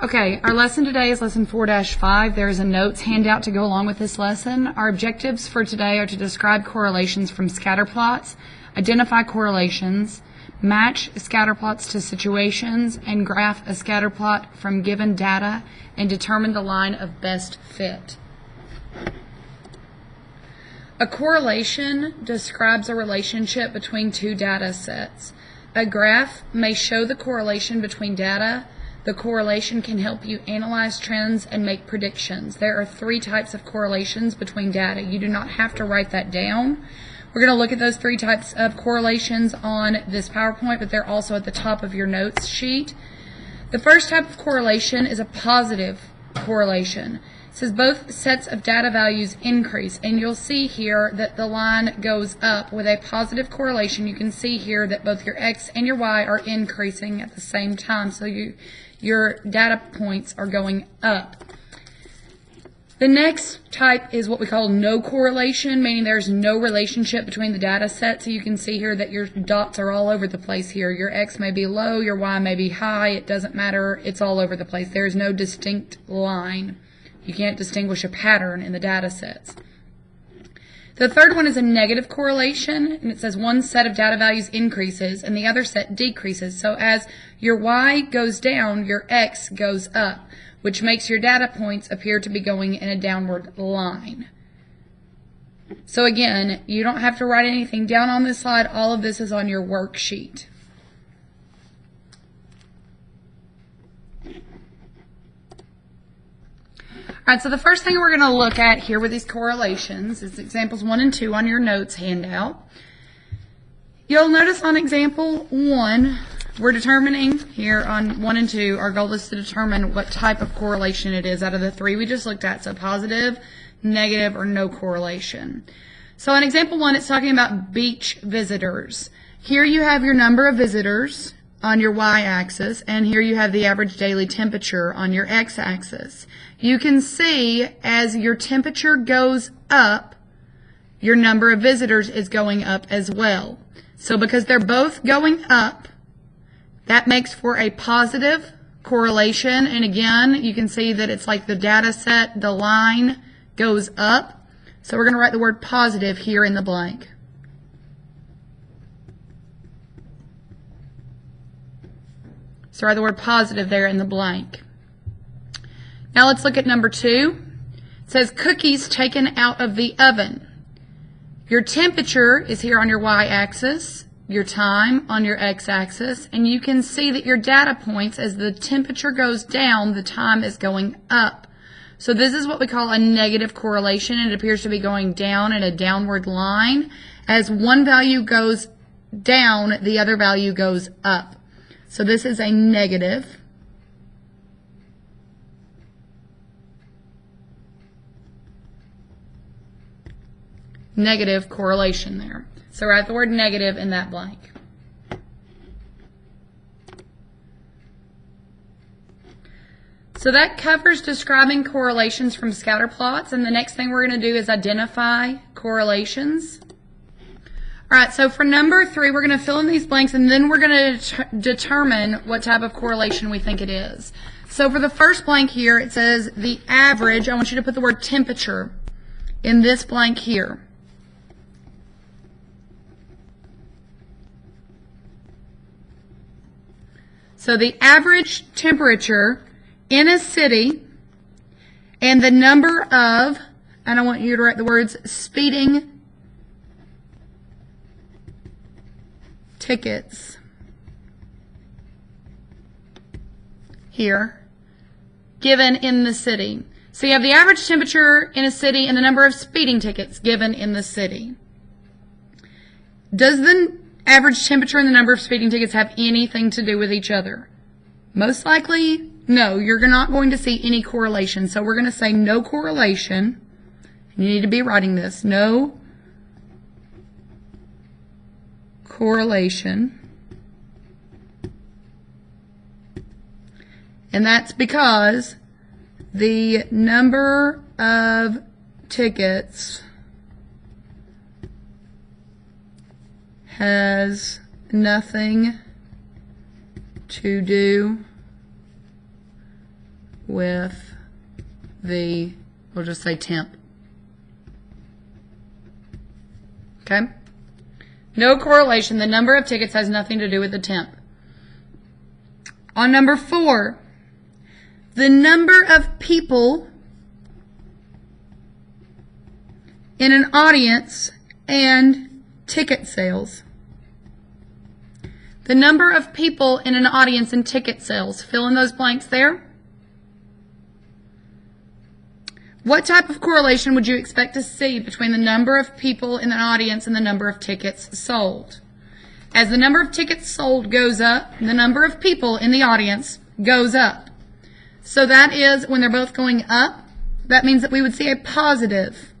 Okay, our lesson today is lesson 4-5. There is a notes handout to go along with this lesson. Our objectives for today are to describe correlations from scatter plots, identify correlations, match scatter plots to situations, and graph a scatter plot from given data and determine the line of best fit. A correlation describes a relationship between two data sets. A graph may show the correlation between data. The correlation can help you analyze trends and make predictions. There are 3 types of correlations between data. You do not have to write that down. We're going to look at those 3 types of correlations on this PowerPoint, but they're also at the top of your notes sheet. The first type of correlation is a positive correlation. It says both sets of data values increase, and you'll see here that the line goes up. With a positive correlation, you can see here that both your X and your Y are increasing at the same time, so your data points are going up. The next type is what we call no correlation, meaning there's no relationship between the data sets. So you can see here that your dots are all over the place here. Your X may be low, your Y may be high. It doesn't matter. It's all over the place. There is no distinct line. You can't distinguish a pattern in the data sets. The third one is a negative correlation, and it says one set of data values increases and the other set decreases. So as your Y goes down, your X goes up, which makes your data points appear to be going in a downward line. So again, you don't have to write anything down on this slide. All of this is on your worksheet. All right, so the first thing we're going to look at here with these correlations is examples 1 and 2 on your notes handout. You'll notice on example 1, we're determining here on 1 and 2, our goal is to determine what type of correlation it is out of the 3 we just looked at, so positive, negative, or no correlation. So in example 1, it's talking about beach visitors. Here you have your number of visitors on your y-axis, and here you have the average daily temperature on your x-axis. You can see as your temperature goes up, your number of visitors is going up as well. So because they're both going up, that makes for a positive correlation. And again, you can see that it's like the data set, the line goes up. So we're going to write the word positive here in the blank. So write the word positive there in the blank. Now let's look at number 2. It says cookies taken out of the oven. Your temperature is here on your y-axis, your time on your x-axis, and you can see that your data points, as the temperature goes down, the time is going up. So this is what we call a negative correlation. It appears to be going down in a downward line. As one value goes down, the other value goes up. So this is a negative correlation there. So write the word negative in that blank. So that covers describing correlations from scatter plots, and the next thing we're going to do is identify correlations. All right, so for number 3, we're going to fill in these blanks, and then we're going to determine what type of correlation we think it is. So for the first blank here, it says the average. I want you to put the word temperature in this blank here. So the average temperature in a city and the number of, and I want you to write the words speeding tickets here given in the city. So you have the average temperature in a city and the number of speeding tickets given in the city. Does the average temperature and the number of speeding tickets have anything to do with each other? Most likely, no. You're not going to see any correlation. So we're going to say no correlation. You need to be writing this. No correlation. And that's because the number of tickets has nothing to do with the, we'll just say temp. Okay? No correlation. The number of tickets has nothing to do with the temp. On number 4, the number of people in an audience and ticket sales. The number of people in an audience and ticket sales. Fill in those blanks there. What type of correlation would you expect to see between the number of people in the audience and the number of tickets sold? As the number of tickets sold goes up, the number of people in the audience goes up. So that is, when they're both going up, that means that we would see a positive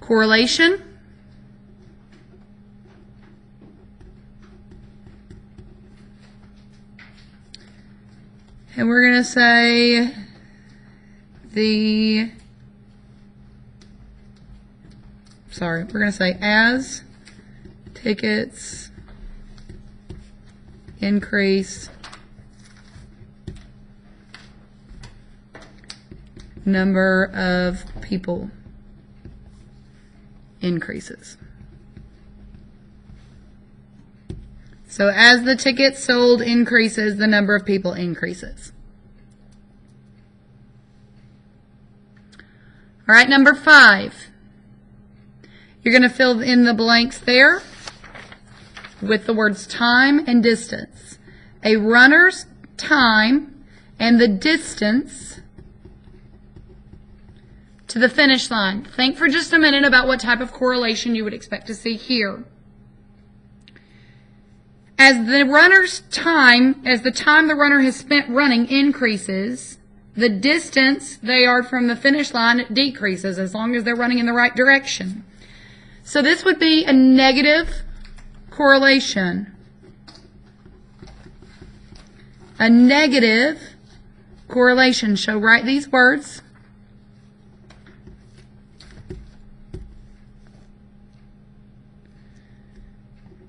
correlation. And we're going to say we're going to say as tickets increase, number of people increases. So as the tickets sold increases, the number of people increases. All right, number 5. You're going to fill in the blanks there with the words time and distance. A runner's time and the distance to the finish line. Think for just a minute about what type of correlation you would expect to see here. As the runner's time, as the time the runner has spent running increases, the distance they are from the finish line decreases as long as they're running in the right direction. So this would be a negative correlation. A negative correlation. So write these words.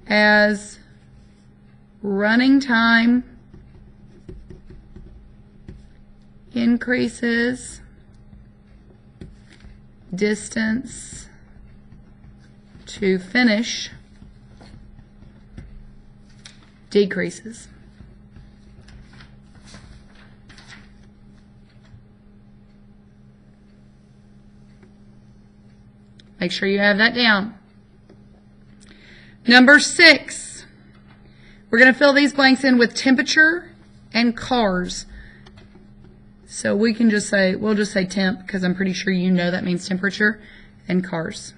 As running time increases, distance to finish decreases. Make sure you have that down. Number 6, we're going to fill these blanks in with temperature and cars. So we can just say, we'll just say temp because I'm pretty sure you know that means temperature, and cars.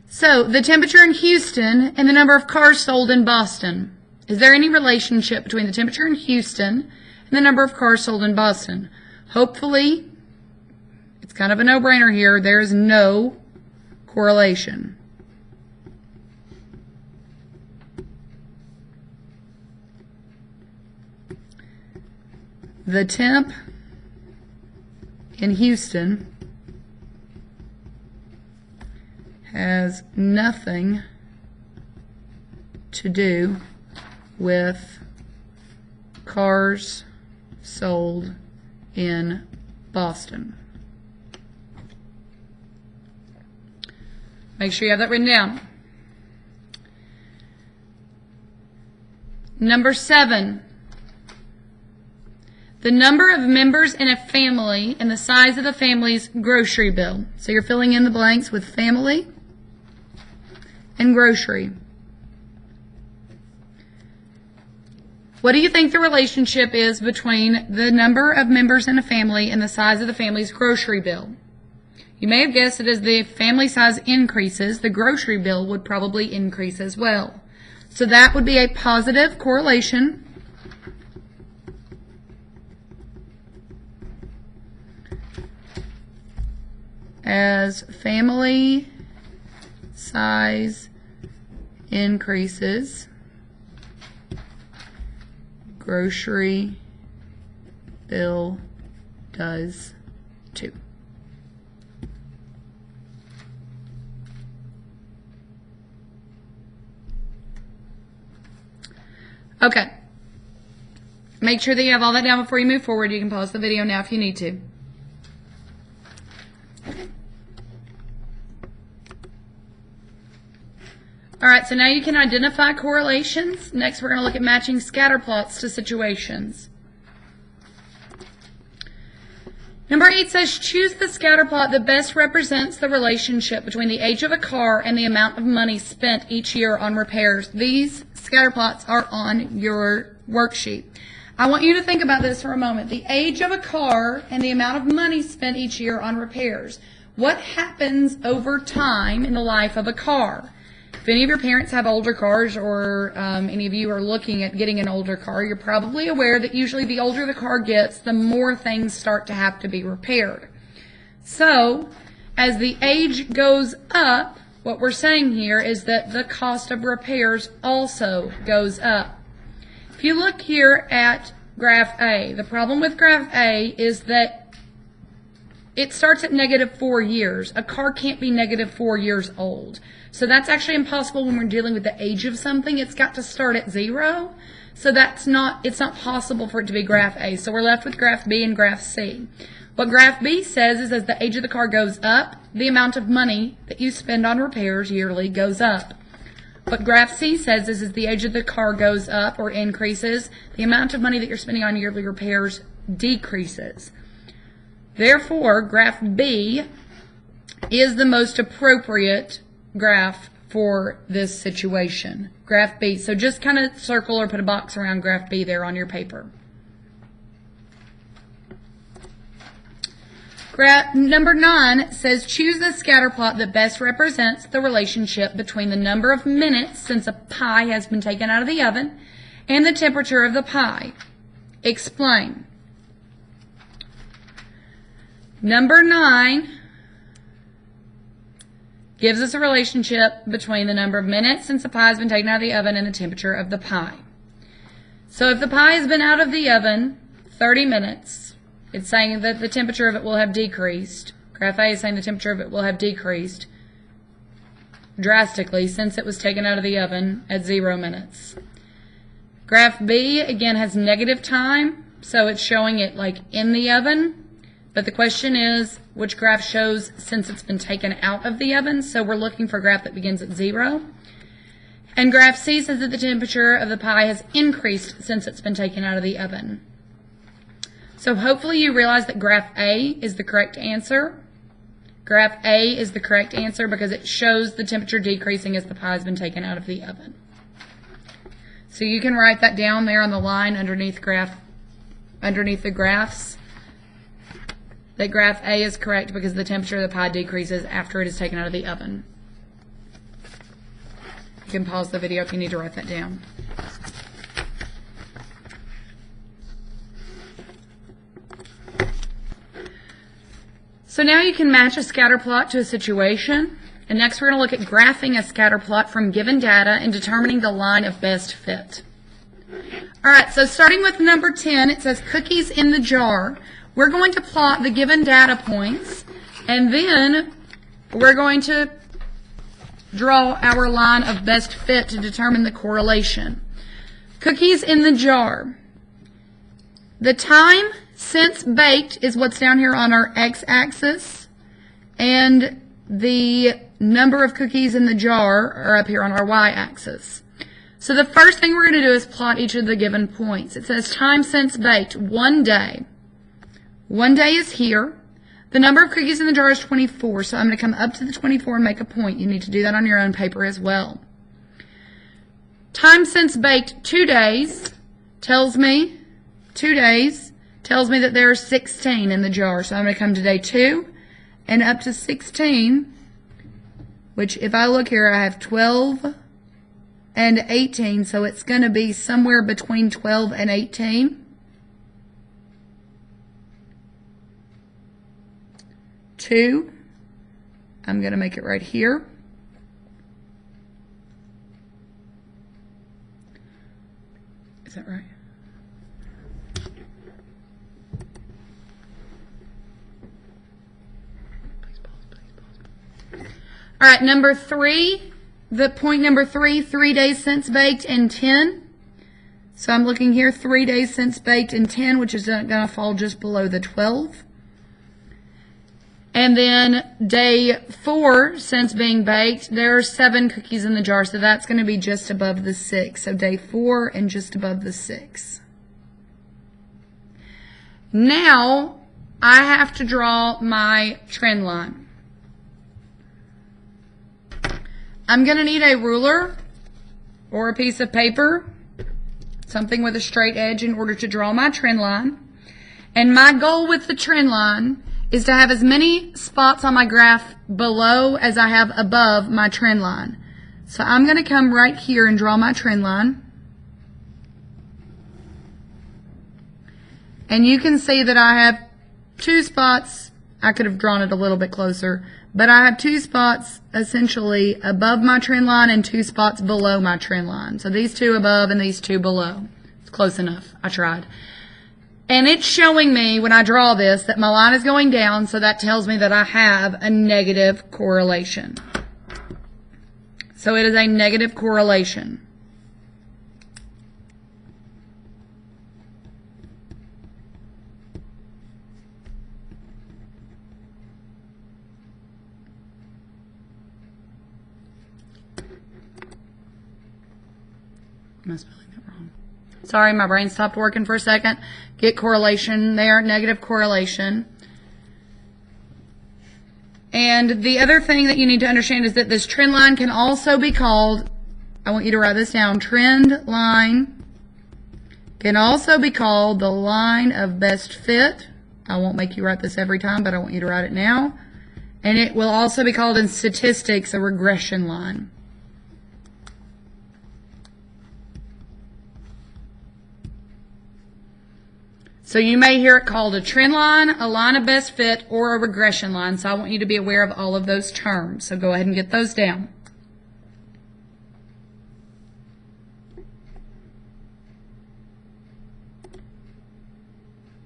So the temperature in Houston and the number of cars sold in Boston. Is there any relationship between the temperature in Houston and the number of cars sold in Boston? Hopefully, it's kind of a no-brainer here. There is no correlation. The temp in Houston has nothing to do with cars sold in Boston. Make sure you have that written down. Number 7. The number of members in a family and the size of the family's grocery bill. So you're filling in the blanks with family and grocery. What do you think the relationship is between the number of members in a family and the size of the family's grocery bill? You may have guessed that as the family size increases, the grocery bill would probably increase as well. So that would be a positive correlation. As family size increases, grocery bill does too. Okay. Make sure that you have all that down before you move forward. You can pause the video now if you need to. All right, so now you can identify correlations. Next, we're going to look at matching scatter plots to situations. Number 8 says, choose the scatter plot that best represents the relationship between the age of a car and the amount of money spent each year on repairs. These scatter plots are on your worksheet. I want you to think about this for a moment. The age of a car and the amount of money spent each year on repairs. What happens over time in the life of a car? If any of your parents have older cars, or any of you are looking at getting an older car, you're probably aware that usually the older the car gets, the more things start to have to be repaired. So, as the age goes up, what we're saying here is that the cost of repairs also goes up. If you look here at graph A, the problem with graph A is that it starts at -4 years. A car can't be -4 years old. So that's actually impossible when we're dealing with the age of something. It's got to start at 0. So it's not possible for it to be graph A. So we're left with graph B and graph C. What graph B says is as the age of the car goes up, the amount of money that you spend on repairs yearly goes up. What graph C says is as the age of the car goes up or increases, the amount of money that you're spending on yearly repairs decreases. Therefore, graph B is the most appropriate graph for this situation. Graph B. So just kind of circle or put a box around graph B there on your paper. Graph number 9 says choose the scatter plot that best represents the relationship between the number of minutes since a pie has been taken out of the oven and the temperature of the pie. Explain. Number 9 gives us a relationship between the number of minutes since the pie has been taken out of the oven and the temperature of the pie. So if the pie has been out of the oven 30 minutes, it's saying that the temperature of it will have decreased. Graph A is saying the temperature of it will have decreased drastically since it was taken out of the oven at 0 minutes. Graph B, again, has negative time, so it's showing it like in the oven. But the question is, which graph shows since it's been taken out of the oven? So we're looking for a graph that begins at 0. And graph C says that the temperature of the pie has increased since it's been taken out of the oven. So hopefully you realize that graph A is the correct answer. Graph A is the correct answer because it shows the temperature decreasing as the pie has been taken out of the oven. So you can write that down there on the line underneath the graphs. That graph A is correct because the temperature of the pie decreases after it is taken out of the oven. You can pause the video if you need to write that down. So now you can match a scatter plot to a situation. And next we're going to look at graphing a scatter plot from given data and determining the line of best fit. Alright, so starting with number 10, it says cookies in the jar. We're going to plot the given data points, and then we're going to draw our line of best fit to determine the correlation. Cookies in the jar. The time since baked is what's down here on our x-axis, and the number of cookies in the jar are up here on our y-axis. So the first thing we're going to do is plot each of the given points. It says time since baked, 1 day. 1 day is here. The number of cookies in the jar is 24, so I'm going to come up to the 24 and make a point. You need to do that on your own paper as well. Time since baked, 2 days, tells me that there are 16 in the jar. So I'm going to come to day 2 and up to 16, which if I look here, I have 12 and 18, so it's going to be somewhere between 12 and 18. 2, I'm going to make it right here. Is that right? All right, number 3, the point number 3, 3 days since baked, and 10. So I'm looking here, 3 days since baked and 10, which is going to fall just below the 12. And then day 4 since being baked, there are 7 cookies in the jar, so that's going to be just above the 6. So day 4 and just above the 6. Now I have to draw my trend line. I'm going to need a ruler or a piece of paper, something with a straight edge, in order to draw my trend line. And my goal with the trend line is to have as many spots on my graph below as I have above my trend line. So I'm going to come right here and draw my trend line. And you can see that I have 2 spots. I could have drawn it a little bit closer, but I have 2 spots essentially above my trend line and 2 spots below my trend line. So these 2 above and these 2 below. It's close enough. I tried. And it's showing me when I draw this that my line is going down, so that tells me that I have a negative correlation. So it is a negative correlation. Am I spelling that wrong? Sorry, my brain stopped working for a second. Get correlation there, negative correlation. And the other thing that you need to understand is that this trend line can also be called, I want you to write this down, trend line can also be called the line of best fit. I won't make you write this every time, but I want you to write it now. And it will also be called in statistics a regression line. So you may hear it called a trend line, a line of best fit, or a regression line. So I want you to be aware of all of those terms. So go ahead and get those down.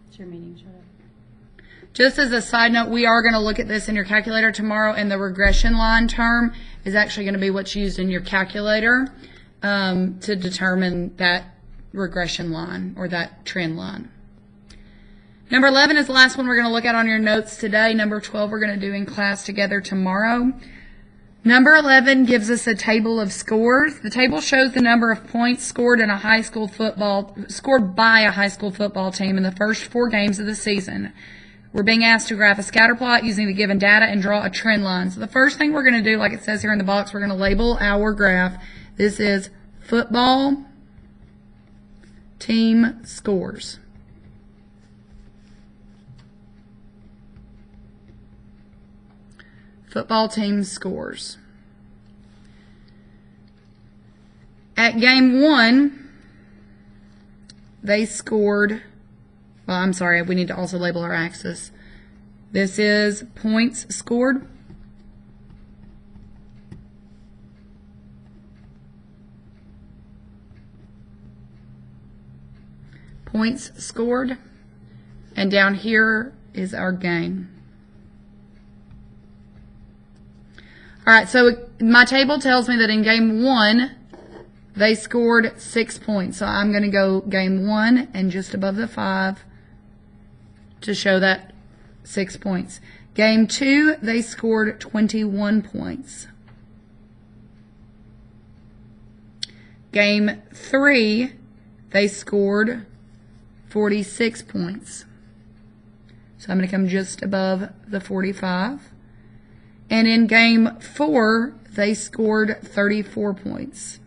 What's your meaning? Shut up. Just as a side note, we are going to look at this in your calculator tomorrow, and the regression line term is actually going to be what's used in your calculator to determine that regression line or that trend line. Number 11 is the last one we're going to look at on your notes today. Number 12 we're going to do in class together tomorrow. Number 11 gives us a table of scores. The table shows the number of points scored by a high school football team in the first 4 games of the season. We're being asked to graph a scatter plot using the given data and draw a trend line. So the first thing we're going to do, like it says here in the box, we're going to label our graph. This is football team scores. Football team scores. At game 1, they scored, well, I'm sorry, we need to also label our axis. This is points scored. Points scored. And down here is our game. All right, so my table tells me that in game 1, they scored 6 points. So I'm going to go game 1 and just above the 5 to show that 6 points. Game 2, they scored 21 points. Game 3, they scored 46 points. So I'm going to come just above the 45. And in game 4, they scored 34 points.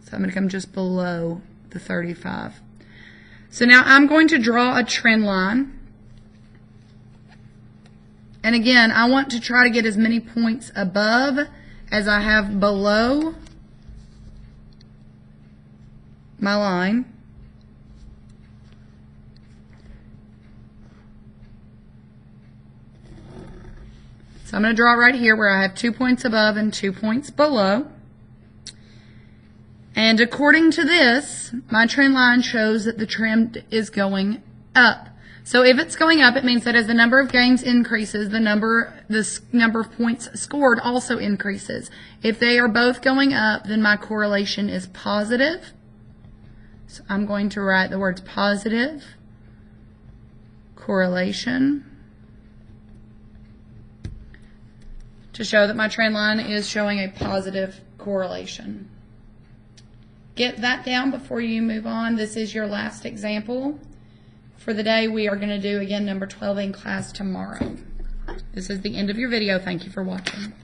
So I'm going to come just below the 35. So now I'm going to draw a trend line. And again, I want to try to get as many points above as I have below my line. So I'm going to draw it right here where I have 2 points above and 2 points below. And according to this, my trend line shows that the trend is going up. So if it's going up, it means that as the number of games increases, the number of points scored also increases. If they are both going up, then my correlation is positive. So I'm going to write the words positive correlation to show that my trend line is showing a positive correlation. Get that down before you move on. This is your last example for the day. We are going to do, again, number 12 in class tomorrow. This is the end of your video. Thank you for watching.